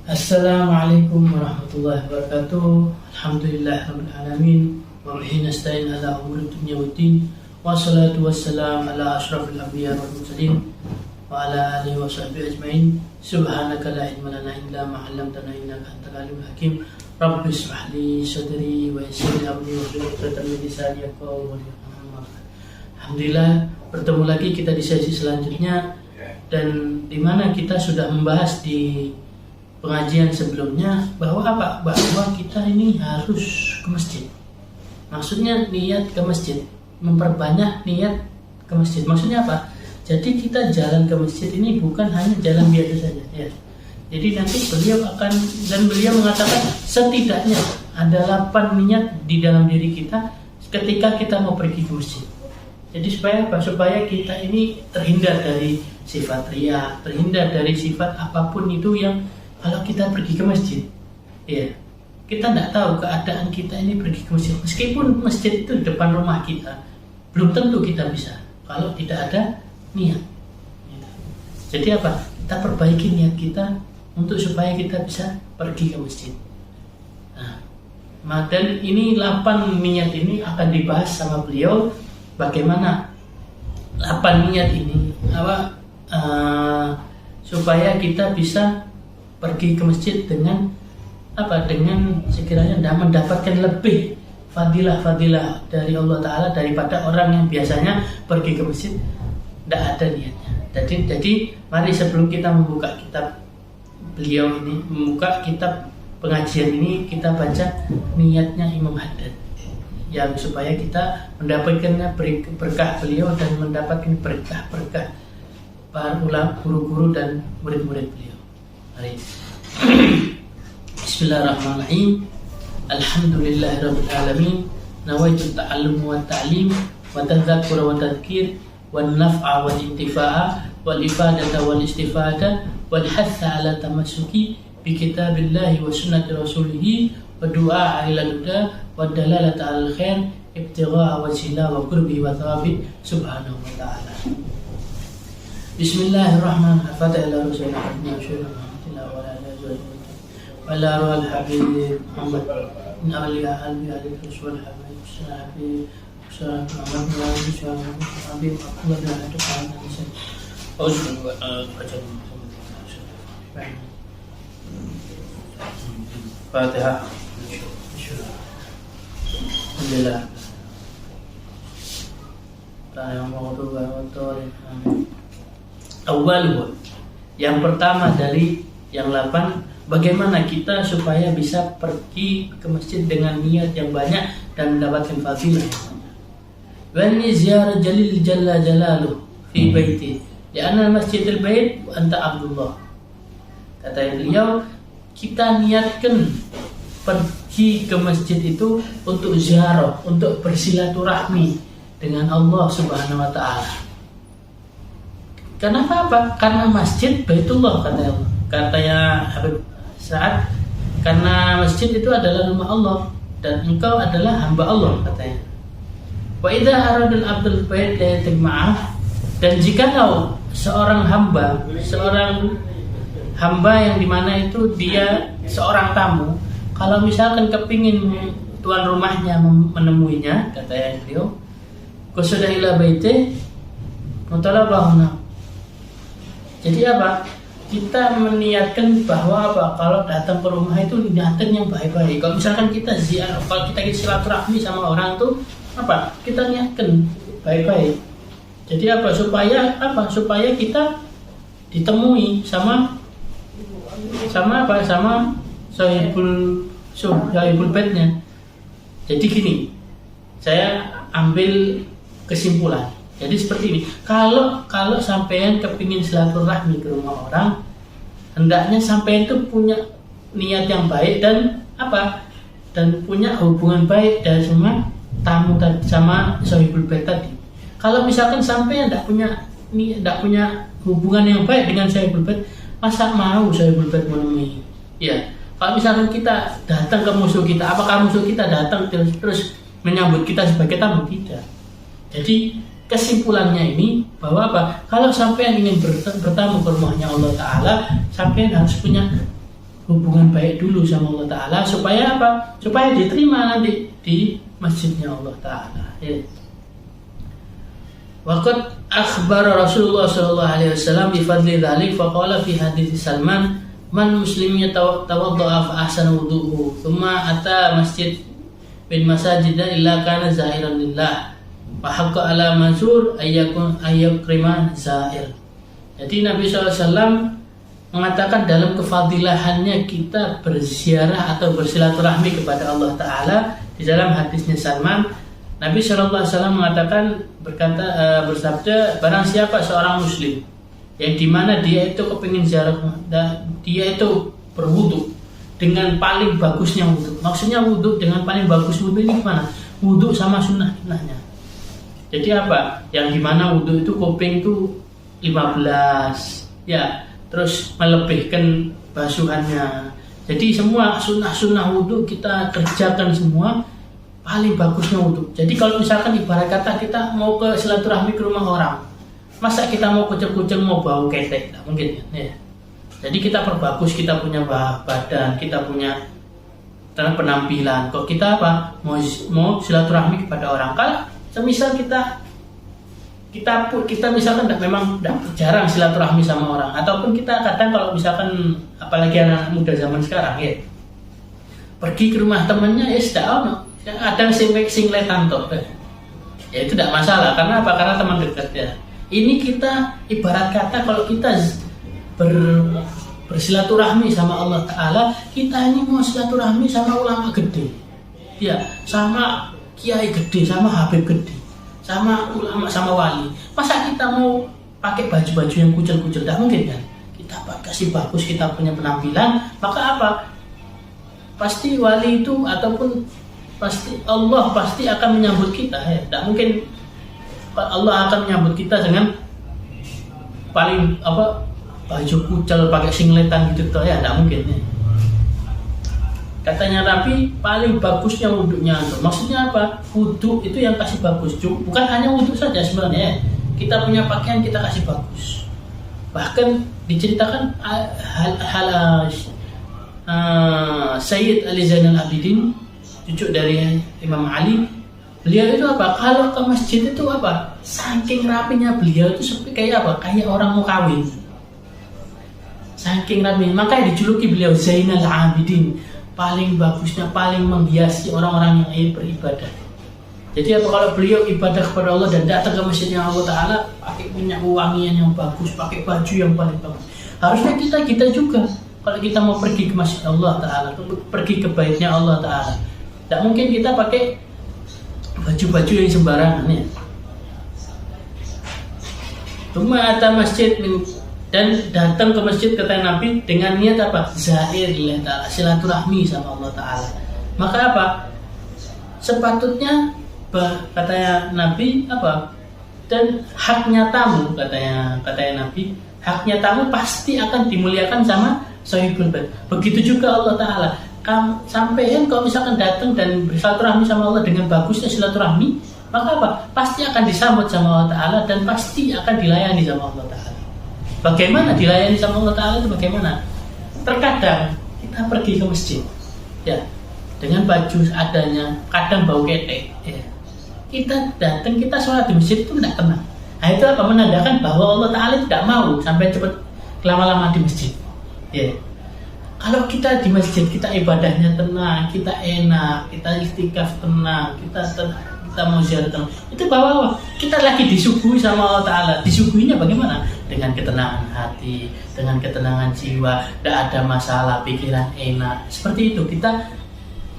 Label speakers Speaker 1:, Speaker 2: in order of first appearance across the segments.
Speaker 1: Assalamualaikum warahmatullahi wabarakatuh. Alhamdulillahirabbil alamin wa bihi nasta'in ala umuri dunya waddin. Wassalatu wassalamu ala asyrafil anbiya wal mursalin wa ala alihi wa sahbihi ajmain. Subhanaka la ilma lana illa ma 'allamtana innaka antal alimul hakim. Rabbi ishrah li sadri wa yassir li amri wahlul 'uqdatam min lisani yafqahu qawli. Alhamdulillah, bertemu lagi kita di sesi selanjutnya, dan di mana kita sudah membahas di pengajian sebelumnya bahwa kita ini harus ke masjid. Maksudnya niat ke masjid, memperbanyak niat ke masjid. Maksudnya apa? Jadi kita jalan ke masjid ini bukan hanya jalan biasa saja, ya. Jadi nanti beliau mengatakan setidaknya ada 8 niat di dalam diri kita ketika kita mau pergi ke masjid. Jadi supaya apa? Supaya kita ini terhindar dari sifat riya, terhindar dari sifat apapun itu yang kalau kita pergi ke masjid, ya, kita tidak tahu keadaan kita ini pergi ke masjid. Meskipun masjid itu di depan rumah kita, belum tentu kita bisa kalau tidak ada niat. Jadi apa? Kita perbaiki niat kita untuk supaya kita bisa pergi ke masjid. Nah, dan ini 8 niat ini akan dibahas sama beliau. Bagaimana 8 niat ini supaya kita bisa pergi ke masjid dengan sekiranya mendapatkan lebih fadilah dari Allah Ta'ala daripada orang yang biasanya pergi ke masjid tidak ada niatnya. Jadi mari sebelum kita membuka kitab beliau ini, membuka kitab pengajian ini, kita baca niatnya Imam Haddad yang supaya kita mendapatkan berkah beliau dan mendapatkan berkah para ulama, guru-guru dan murid-murid beliau. Mari. Bismillahirrahmanirrahim. Alhamdulillahirabbil alamin. Nawaitu ta'allum wa ta'lim wa tadhakkur wa tadhkir wan naf'a wal intifa'a wal ifadata wal istifada wal hatha ala tamassuki bi kitabillahi wa sunnati rasulih wa du'a ila huda wa dalalata al khair ibtigha'a wajhillah wa qurbi wa thawabi subhanahu wa ta'ala. Bismillahirrahmanirrahim. Fatiha rasulullah وعلى روح الحبيب محمد من أولياء قلبي عليك رسول الحبيب الحبيب السلام عليكم ورحمة الله وبركاته. الله بيعطيك على الإنسان أوزن وأجل فاتحة. Alhamdulillah. Awal, yang pertama dari yang 8, bagaimana kita supaya bisa pergi ke masjid dengan niat yang banyak dan mendapatkan fadilah. Wa ni ziarah jalil jalla jalaluh fi baiti li'anna masjidil bait wa anta abdullah. Kata beliau, kita niatkan pergi ke masjid itu untuk ziarah, untuk bersilaturahmi dengan Allah Subhanahu wa taala. Kenapa apa? Karena masjid Baitullah, katanya Habib Sa'ad, karena masjid itu adalah rumah Allah dan engkau adalah hamba Allah, katanya. Wa idza aradul abdul bait ma'ah, dan jikalau seorang hamba yang dimana itu dia seorang tamu, kalau misalkan kepingin tuan rumahnya menemuinya, katanya beliau, qasada ila baiti mutalabahuna. Jadi apa? Kita meniatkan bahwa kalau datang ke rumah itu niatan yang baik-baik. Kalau misalkan kita ziarah, kalau kita silaturahmi sama orang tuh kita niatkan baik-baik. Jadi supaya kita ditemui sama sahibul baitnya. Jadi gini, saya ambil kesimpulan. Jadi seperti ini, kalau sampean kepingin silaturahmi ke rumah orang, hendaknya sampean itu punya niat yang baik dan punya hubungan baik dari semua tamu sama sahibul bait tadi. Kalau misalkan sampean tidak punya hubungan yang baik dengan sahibul bait, masa mau sahibul bait menemui? Ya, kalau misalkan kita datang ke musuh kita, apakah musuh kita datang terus menyambut kita sebagai tamu? Tidak. Jadi kesimpulannya ini bahwa kalau sampean ingin bertamu ke rumahnya Allah Ta'ala, sampean harus punya hubungan baik dulu sama Allah Ta'ala supaya apa? Supaya diterima nanti di masjidnya Allah Ta'ala. Ya. Waqad akhbar Rasulullah sallallahu alaihi wasallam bi fadli dzalik faqala fi hadits Salman man muslimin tawaddaa fa ahsana wudu'uhu thumma ata masjid bin masajid illa kana zahiran lillah wa haqqa ala mazur ayyukrima zair. Jadi Nabi SAW mengatakan dalam kefadilahannya kita berziarah atau bersilaturahmi kepada Allah Ta'ala. Di dalam hadisnya Salman, Nabi SAW mengatakan bersabda, barang siapa seorang muslim yang dimana dia itu kepingin ziarah, dia itu berwudu dengan paling bagusnya wudu. Maksudnya wudu dengan paling bagus wudu ini gimana? Wudu sama sunnah-sunnahnya. Jadi apa? Yang dimana wudu itu kuping itu 15, ya, terus melebihkan basuhannya. Jadi semua sunnah-sunnah wudu kita kerjakan semua, paling bagusnya wudu. Jadi kalau misalkan ibarat kata kita mau ke silaturahmi ke rumah orang, masa kita mau kucing-kucing mau bau ketek? Tidak mungkin ya. Jadi kita perbagus, kita punya badan, kita punya penampilan. Kok kita apa? Mau silaturahmi kepada orang. Kalau semisal kita misalkan memang jarang silaturahmi sama orang, ataupun kita kadang kalau misalkan apalagi anak muda zaman sekarang ya pergi ke rumah temannya ya sudah ada singletan toh ya itu tidak masalah. Karena apa? Karena teman dekat ya. Ini kita ibarat kata kalau kita bersilaturahmi sama Allah Ta'ala, kita ini mau silaturahmi sama ulama gede ya, sama kiai gede, sama habib gede, sama ulama, sama wali. Masa kita mau pakai baju-baju yang kucel-kucel? Tidak mungkin kan? Kita kasih bagus, kita punya penampilan, maka apa? Pasti wali itu ataupun pasti Allah pasti akan menyambut kita ya. Tidak mungkin Allah akan menyambut kita dengan paling baju kucel pakai singletan gitu toh ya, tidak mungkin ya. Katanya Nabi paling bagusnya wudhunya. Maksudnya apa? Wudhu itu yang kasih bagus. Bukan hanya wudhu saja sebenarnya. Kita punya pakaian kita kasih bagus. Bahkan diceritakan Sayyid Ali Zainal Abidin, cucu dari Imam Ali. Beliau itu apa? Kalau ke masjid itu apa? Saking rapinya beliau itu seperti kayak apa? Kayak orang mau kawin. Saking rapinya. Makanya dijuluki beliau Zainal Abidin. Paling bagusnya, paling menghiasi orang-orang yang beribadah. Jadi apa kalau beliau ibadah kepada Allah dan datang ke masjidnya Allah Ta'ala pakai minyak wangian yang bagus, pakai baju yang paling bagus. Harusnya kita juga kalau kita mau pergi ke masjid Allah Ta'ala, pergi ke baitnya Allah Ta'ala, tidak mungkin kita pakai baju-baju yang sembarangan ya. Cuma ada masjid dan datang ke masjid kata Nabi dengan niat apa? Zahir lillah ta'ala, silaturahmi sama Allah Ta'ala. Maka apa? Sepatutnya katanya Nabi apa? Dan haknya tamu katanya Nabi, haknya tamu pasti akan dimuliakan sama sahibul bait. Begitu juga Allah Ta'ala. Sampean kalau misalkan datang dan bersilaturahmi sama Allah dengan bagusnya silaturahmi, maka apa? Pasti akan disambut sama Allah Ta'ala dan pasti akan dilayani sama Allah Ta'ala. Bagaimana dilayani sama Allah Ta'ala itu bagaimana? Terkadang kita pergi ke masjid ya, dengan baju adanya, kadang bau ketek ya. Kita datang, kita sholat di masjid itu tidak tenang. Nah itu apa? Menandakan bahwa Allah Ta'ala tidak mau sampai cepat lama-lama di masjid ya. Kalau kita di masjid, kita ibadahnya tenang, kita enak, kita istikaf tenang, kita mau ziarah tenang, itu bahwa kita lagi disuguhi sama Allah Ta'ala. Disuguhinya bagaimana? Dengan ketenangan hati, dengan ketenangan jiwa, tidak ada masalah, pikiran enak. Seperti itu kita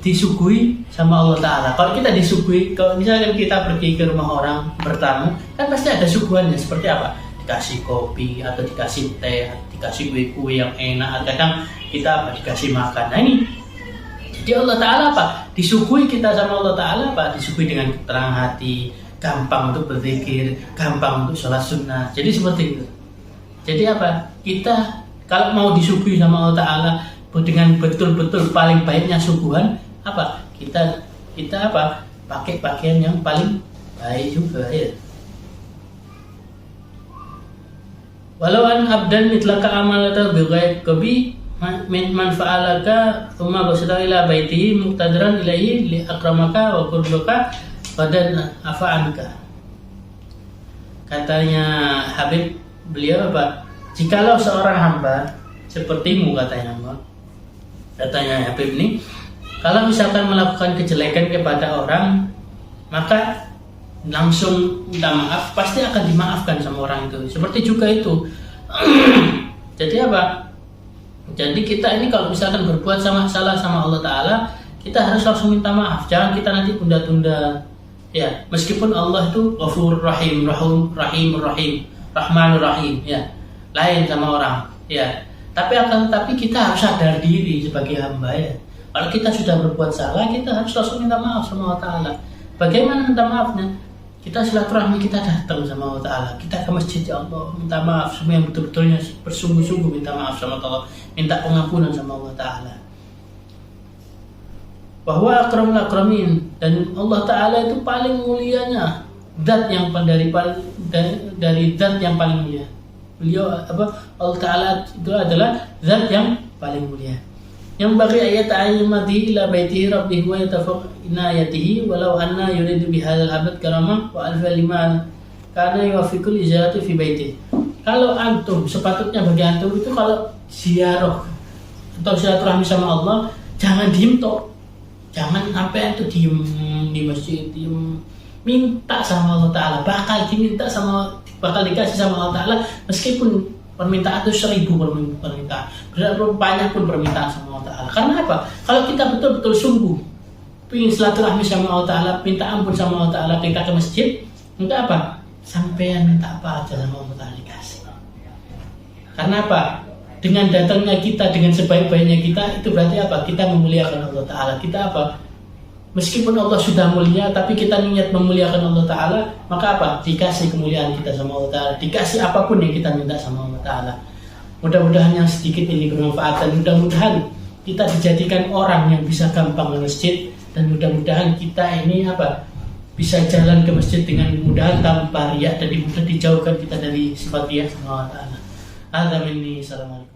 Speaker 1: disuguhi sama Allah Ta'ala. Kalau kita disuguhi, kalau misalnya kita pergi ke rumah orang bertamu, kan pasti ada suguhannya. Seperti apa? Dikasih kopi, atau dikasih teh, dikasih kue-kue yang enak, kadang kita dikasih makan. Nah ini, jadi Allah Ta'ala apa? Disuguhi kita sama Allah Ta'ala apa? Disuguhi dengan keterangan hati, gampang untuk berzikir, gampang untuk sholat sunnah. Jadi seperti itu. Jadi apa? Kita kalau mau disuguhi sama Allah Ta'ala dengan betul-betul paling baiknya suguhan, apa? Kita apa? Pakai pakaian yang paling baik juga ya. Walau an abdan mitlaka amalata bighaib kabi man fa'alaka thumma basata ila baitihi muqtadiran ilaihi li akramaka wa qurbaka qadan afa'anka. Katanya Habib, beliau apa? Jikalau seorang hamba sepertimu, katanya Habib ini, kalau misalkan melakukan kejelekan kepada orang, maka langsung minta maaf, pasti akan dimaafkan sama orang itu. Seperti juga itu. Jadi apa? Jadi kita ini kalau misalkan berbuat salah sama Allah Ta'ala, kita harus langsung minta maaf. Jangan kita nanti tunda-tunda. Ya, meskipun Allah itu Ghafurur Rahim, Rahmanur Rahim, ya, lain sama orang, ya. Tapi kita harus sadar diri sebagai hamba, ya. Kalau kita sudah berbuat salah, kita harus langsung minta maaf sama Allah Ta'ala. Bagaimana minta maafnya? Kita silaturahmi, kita datang sama Allah Ta'ala, kita ke masjid, ya Allah, minta maaf semua yang betul-betulnya bersungguh-sungguh minta maaf sama Allah, minta pengampunan sama Allah Ta'ala. Bahwa akramul akramin, dan Allah Ta'ala itu paling mulianya, zat yang dari zat yang paling mulia. Beliau Allah Ta'ala itu adalah zat yang paling mulia. Yang bagi ayat ayyamati ila baiti rabbih wa yatafaq inayatihi walau anna yuridu bihadzal abad karamah wa alfa lima kana yuwafiqul izalati fi baiti. Kalau antum, sepatutnya bagi antum itu kalau ziarah atau silaturahmi sama Allah, jangan diem toh. Jangan sampai itu diem di masjid, diem, minta sama Allah Ta'ala, bakal dikasih sama Allah Ta'ala, meskipun permintaan itu 1000 permintaan, berapa banyak pun permintaan sama Allah Ta'ala. Karena apa? Kalau kita betul-betul sungguh ingin silaturahmi sama Allah Ta'ala, minta ampun sama Allah Ta'ala, kita ke masjid, minta apa? Sampean minta apa aja sama Allah Ta'ala dikasih. Karena apa? Dengan datangnya kita, dengan sebaik-baiknya kita, itu berarti apa? Kita memuliakan Allah Ta'ala. Kita apa? Meskipun Allah sudah mulia, tapi kita niat memuliakan Allah Ta'ala, maka apa? Dikasih kemuliaan kita sama Allah Ta'ala, dikasih apapun yang kita minta sama Allah Ta'ala. Mudah-mudahan yang sedikit ini bermanfaat, dan mudah-mudahan kita dijadikan orang yang bisa gampang ke masjid, dan mudah-mudahan kita ini apa? Bisa jalan ke masjid dengan mudah tanpa riya, dan mudah dijauhkan kita dari sifat riya sama Allah Ta'ala. Assalamualaikum.